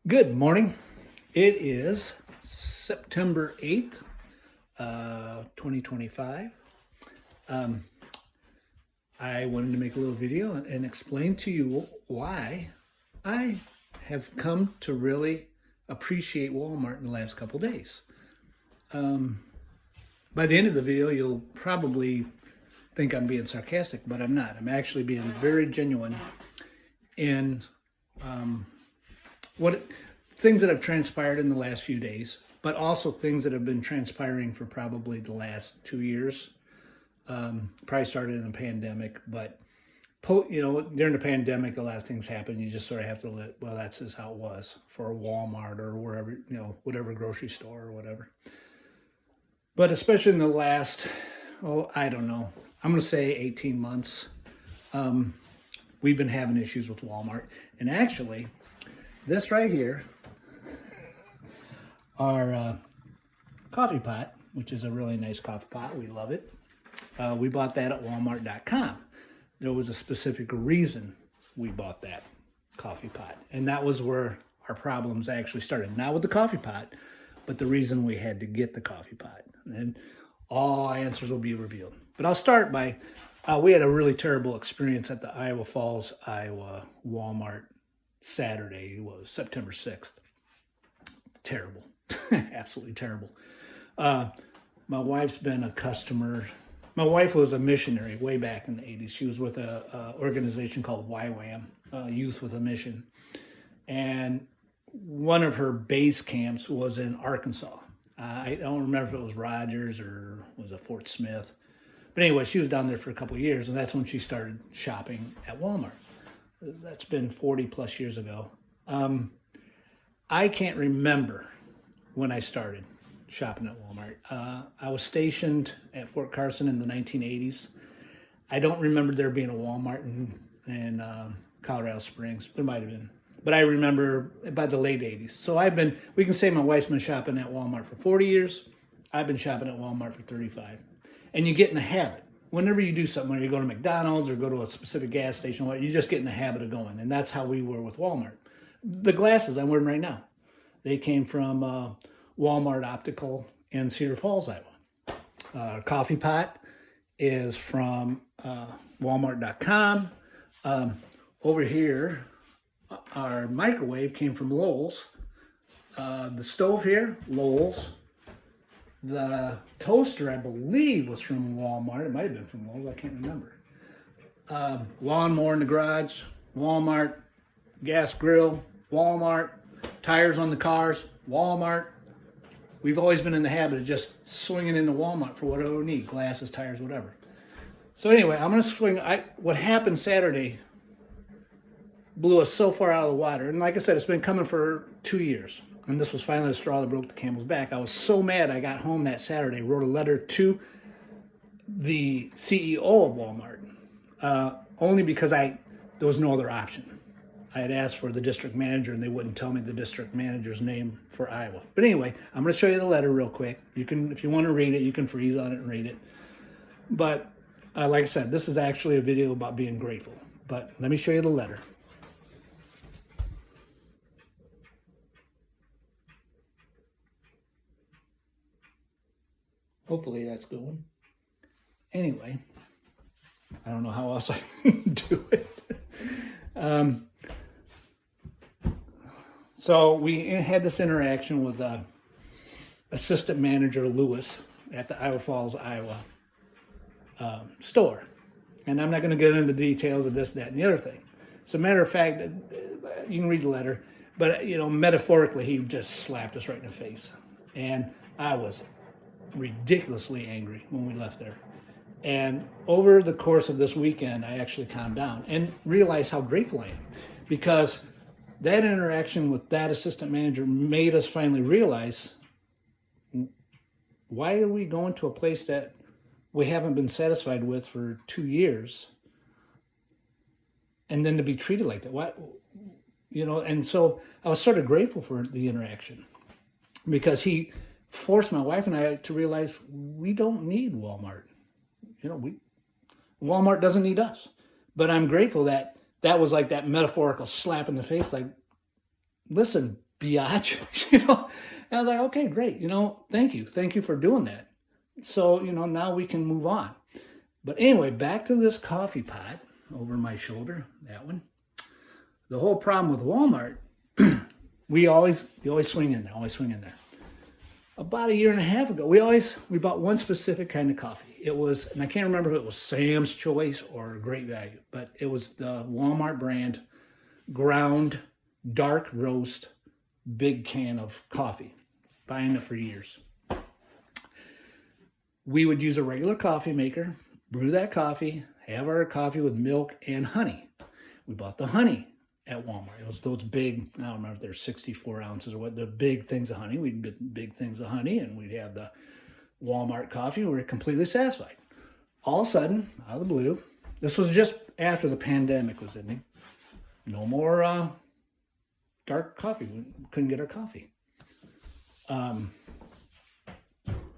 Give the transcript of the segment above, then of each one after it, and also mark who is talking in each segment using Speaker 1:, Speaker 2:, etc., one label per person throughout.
Speaker 1: Good morning. It is September 8th, 2025. I wanted to make a little video and explain to you why I have come to really appreciate Walmart in the last couple days. By the end of the video, you'll probably think I'm being sarcastic, but I'm not. I'm actually being very genuine in what things that have transpired in the last few days, but also things that have been transpiring for probably the last 2 years. Probably started in the pandemic, but during the pandemic, a lot of things happen. You just sort of have to well, that's just how it was for Walmart or wherever, whatever grocery store or whatever. But especially in the last, I don't know, I'm going to say 18 months, we've been having issues with Walmart. And actually, this right here, our coffee pot, which is a really nice coffee pot. We love it. We bought that at walmart.com. There was a specific reason we bought that coffee pot. And that was where our problems actually started. Not with the coffee pot, but the reason we had to get the coffee pot. And all answers will be revealed. But I'll start by, we had a really terrible experience at the Iowa Falls, Iowa Walmart Saturday. It was September 6th. Terrible. Absolutely terrible. My wife's been a customer. My wife was a missionary way back in the 80s. She was with a organization called YWAM, Youth with a Mission. And one of her base camps was in Arkansas. I don't remember if it was Rogers or was it Fort Smith. But anyway, she was down there for a couple of years, and that's when she started shopping at Walmart. That's been 40 plus years ago. I can't remember when I started shopping at Walmart. I was stationed at Fort Carson in the 1980s. I don't remember there being a Walmart in Colorado Springs. There might have been. But I remember by the late 80s. So we can say my wife's been shopping at Walmart for 40 years. I've been shopping at Walmart for 35. And you get in the habit. Whenever you do something, whether you go to McDonald's or go to a specific gas station, you just get in the habit of going. And that's how we were with Walmart. The glasses I'm wearing right now, they came from Walmart Optical in Cedar Falls, Iowa. Coffee pot is from walmart.com. Over here, our microwave came from Lowe's. The stove here, Lowe's. The toaster, I believe, was from Walmart. It might have been from Lowe's. I can't remember. Lawnmower in the garage, Walmart. Gas grill, Walmart. Tires on the cars, Walmart. We've always been in the habit of just swinging into Walmart for whatever we need, glasses, tires, whatever. So anyway, I'm going to swing. What happened Saturday blew us so far out of the water. And like I said, it's been coming for 2 years. And this was finally the straw that broke the camel's back. I was so mad I got home that Saturday, wrote a letter to the CEO of Walmart, only because there was no other option. I had asked for the district manager, and they wouldn't tell me the district manager's name for Iowa. But anyway, I'm going to show you the letter real quick. You can, if you want to read it, you can freeze on it and read it. But like I said, this is actually a video about being grateful. But let me show you the letter. Hopefully that's going. Anyway, I don't know how else I can do it. So we had this interaction with assistant manager Lewis at the Iowa Falls, Iowa store. And I'm not going to get into the details of this, that, and the other thing. As a matter of fact, you can read the letter, but metaphorically, he just slapped us right in the face. And I was ridiculously angry when we left there. And over the course of this weekend, I actually calmed down and realized how grateful I am, because that interaction with that assistant manager made us finally realize, why are we going to a place that we haven't been satisfied with for 2 years, and then to be treated like that? What, and so I was sort of grateful for the interaction, because he forced my wife and I to realize we don't need Walmart. Walmart doesn't need us. But I'm grateful that was like that metaphorical slap in the face. Like, listen, biatch, you know. And I was like, okay, great, you know, thank you. Thank you for doing that. So, you know, now we can move on. But anyway, back to this coffee pot over my shoulder, that one. The whole problem with Walmart, you always swing in there, always swing in there. About a year and a half ago, we bought one specific kind of coffee. It was, and I can't remember if it was Sam's Choice or Great Value, but it was the Walmart brand ground dark roast big can of coffee. Buying it for years. We would use a regular coffee maker, brew that coffee, have our coffee with milk and honey. We bought the honey at Walmart. It was those big, I don't remember if they're 64 ounces or what, the big things of honey. We'd get big things of honey and we'd have the Walmart coffee and we were completely satisfied. All of a sudden, out of the blue, this was just after the pandemic was ending. No more dark coffee. We couldn't get our coffee.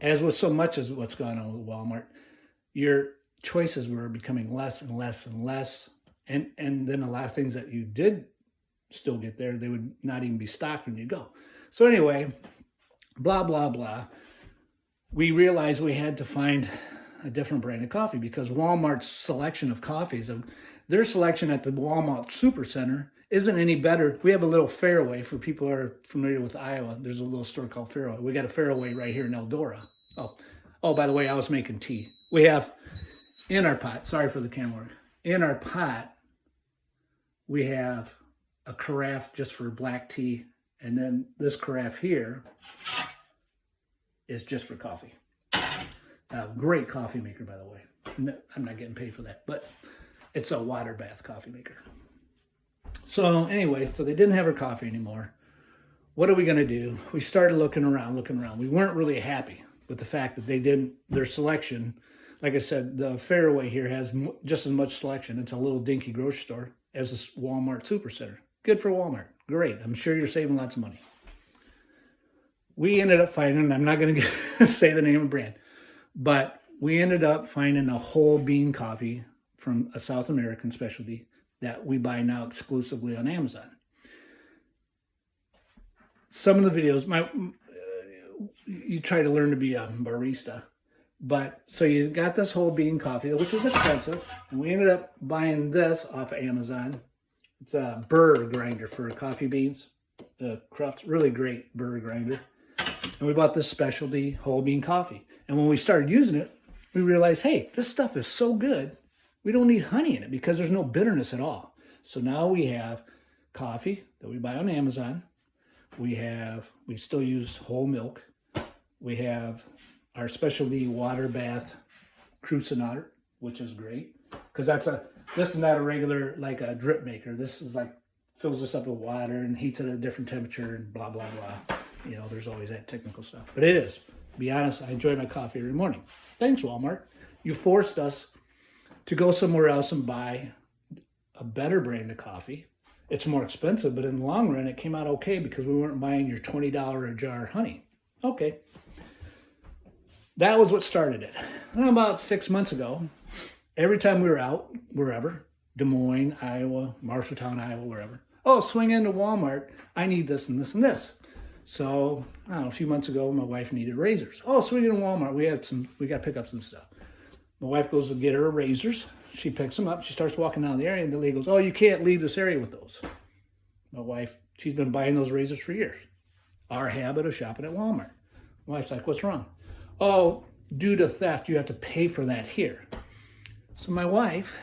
Speaker 1: As with so much as what's going on with Walmart, your choices were becoming less and less and less. And then a lot of things that you did still get there, they would not even be stocked when you go. So anyway, blah, blah, blah. We realized we had to find a different brand of coffee because Walmart's selection of coffees, their selection at the Walmart Supercenter isn't any better. We have a little Fairway for people who are familiar with Iowa. There's a little store called Fairway. We got a Fairway right here in Eldora. Oh, by the way, I was making tea. We have in our pot, sorry for the camera work, in our pot, we have a carafe just for black tea. And then this carafe here is just for coffee. Great coffee maker, by the way. No, I'm not getting paid for that, but it's a water bath coffee maker. So anyway, so they didn't have our coffee anymore. What are we going to do? We started looking around. We weren't really happy with the fact that their selection, like I said, the Fairway here has just as much selection. It's a little dinky grocery store as a Walmart Supercenter. Good for Walmart. Great. I'm sure you're saving lots of money. We ended up finding, I'm not going to say the name of the brand, but we ended up finding a whole bean coffee from a South American specialty that we buy now exclusively on Amazon. Some of the videos, you try to learn to be a barista, but so you got this whole bean coffee, which was expensive, and we ended up buying this off of Amazon. It's a burr grinder for coffee beans. Crup's really great burr grinder. And we bought this specialty whole bean coffee. And when we started using it, we realized, hey, this stuff is so good, we don't need honey in it because there's no bitterness at all. So now we have coffee that we buy on Amazon. We still use whole milk. We have our specialty water bath cruciinator, which is great because this is not a regular, like a drip maker. This is like, fills this up with water and heats it at a different temperature and blah, blah, blah. You know, there's always that technical stuff. But it is. To be honest, I enjoy my coffee every morning. Thanks, Walmart. You forced us to go somewhere else and buy a better brand of coffee. It's more expensive, but in the long run, it came out okay because we weren't buying your $20 a jar honey. Okay. That was what started it. And about 6 months ago, every time we were out, wherever, Des Moines, Iowa, Marshalltown, Iowa, wherever, swing into Walmart. I need this and this and this. So, I don't know, a few months ago, my wife needed razors. Swing into Walmart. We got to pick up some stuff. My wife goes to get her razors. She picks them up. She starts walking down the area, and the lady goes, you can't leave this area with those. My wife, she's been buying those razors for years. Our habit of shopping at Walmart. My wife's like, what's wrong? Due to theft, you have to pay for that here. So my wife,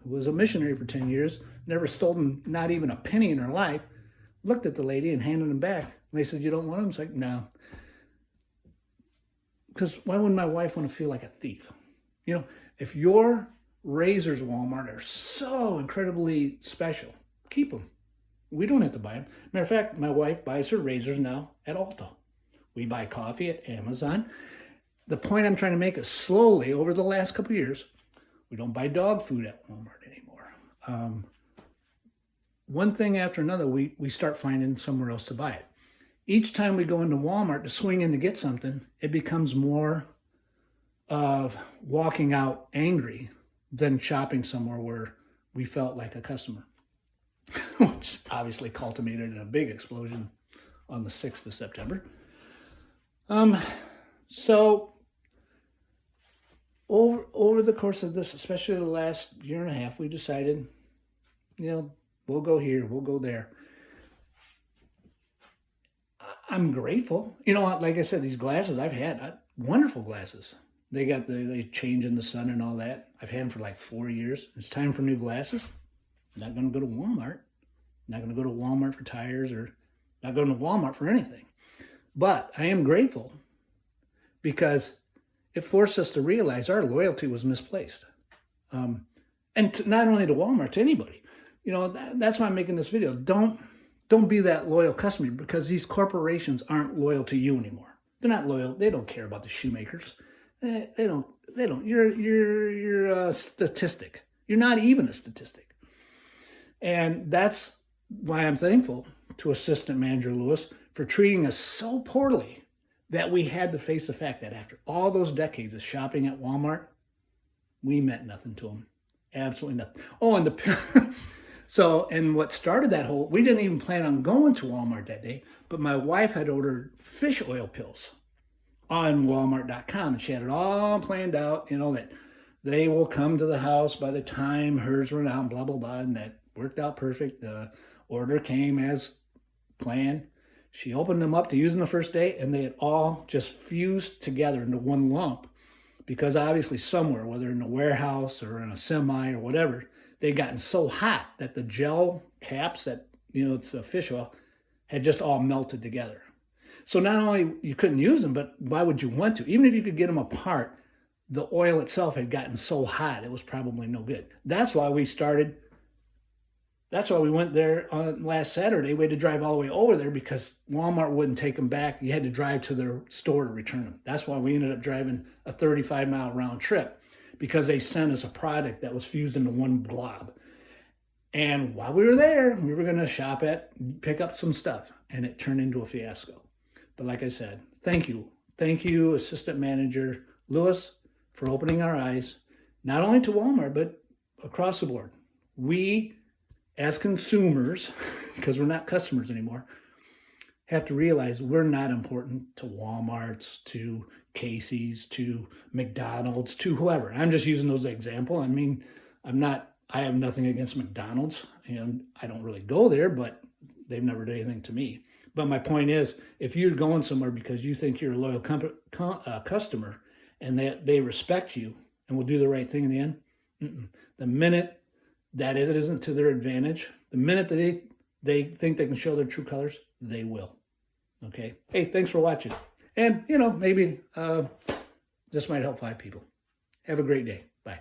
Speaker 1: who was a missionary for 10 years, never stolen not even a penny in her life, looked at the lady and handed them back. And they said, you don't want them? It's like, no. Because why wouldn't my wife want to feel like a thief? You know, if your razors, Walmart, are so incredibly special, keep them. We don't have to buy them. Matter of fact, my wife buys her razors now at Ulta. We buy coffee at Amazon. The point I'm trying to make is slowly, over the last couple of years, we don't buy dog food at Walmart anymore. One thing after another, we start finding somewhere else to buy it. Each time we go into Walmart to swing in to get something, it becomes more of walking out angry than shopping somewhere where we felt like a customer. which obviously culminated in a big explosion on the 6th of September. So over the course of this, especially the last year and a half, we decided, we'll go here, we'll go there. I'm grateful. Like I said, these glasses I've had, wonderful glasses. They change in the sun and all that. I've had them for like 4 years. It's time for new glasses. Not going to go to Walmart. Not going to go to Walmart for tires, or not going to Walmart for anything. But I am grateful because it forced us to realize our loyalty was misplaced. And not only to Walmart, to anybody. That's why I'm making this video. Don't be that loyal customer, because these corporations aren't loyal to you anymore. They're not loyal. They don't care about the shoemakers. They don't. You're a statistic. You're not even a statistic. And that's why I'm thankful to Assistant Manager Lewis for treating us so poorly that we had to face the fact that after all those decades of shopping at Walmart, we meant nothing to him. Absolutely nothing. Oh, and and what started that whole, we didn't even plan on going to Walmart that day, but my wife had ordered fish oil pills on Walmart.com, and she had it all planned out, that they will come to the house by the time hers run out, blah, blah, blah, and that worked out perfect. The order came as planned. She opened them up to use them the first day, and they had all just fused together into one lump, because obviously somewhere, whether in a warehouse or in a semi or whatever, they'd gotten so hot that the gel caps that, it's the fish oil, had just all melted together. So not only you couldn't use them, but why would you want to? Even if you could get them apart, the oil itself had gotten so hot, it was probably no good. That's why we went there on last Saturday. We had to drive all the way over there because Walmart wouldn't take them back. You had to drive to their store to return them. That's why we ended up driving a 35-mile round trip, because they sent us a product that was fused into one blob. And while we were there, we were going to pick up some stuff, and it turned into a fiasco. But like I said, thank you. Thank you, Assistant Manager Lewis, for opening our eyes, not only to Walmart, but across the board. We, as consumers, because we're not customers anymore, have to realize we're not important to Walmart's, to Casey's, to McDonald's, to whoever. I'm just using those as an example. I mean, I have nothing against McDonald's, and I don't really go there, but they've never done anything to me. But my point is, if you're going somewhere because you think you're a loyal customer and that they respect you and will do the right thing in the end, the minute that it isn't to their advantage, the minute that they think they can show their true colors, they will. Okay? Hey, thanks for watching. And, maybe this might help 5 people. Have a great day. Bye.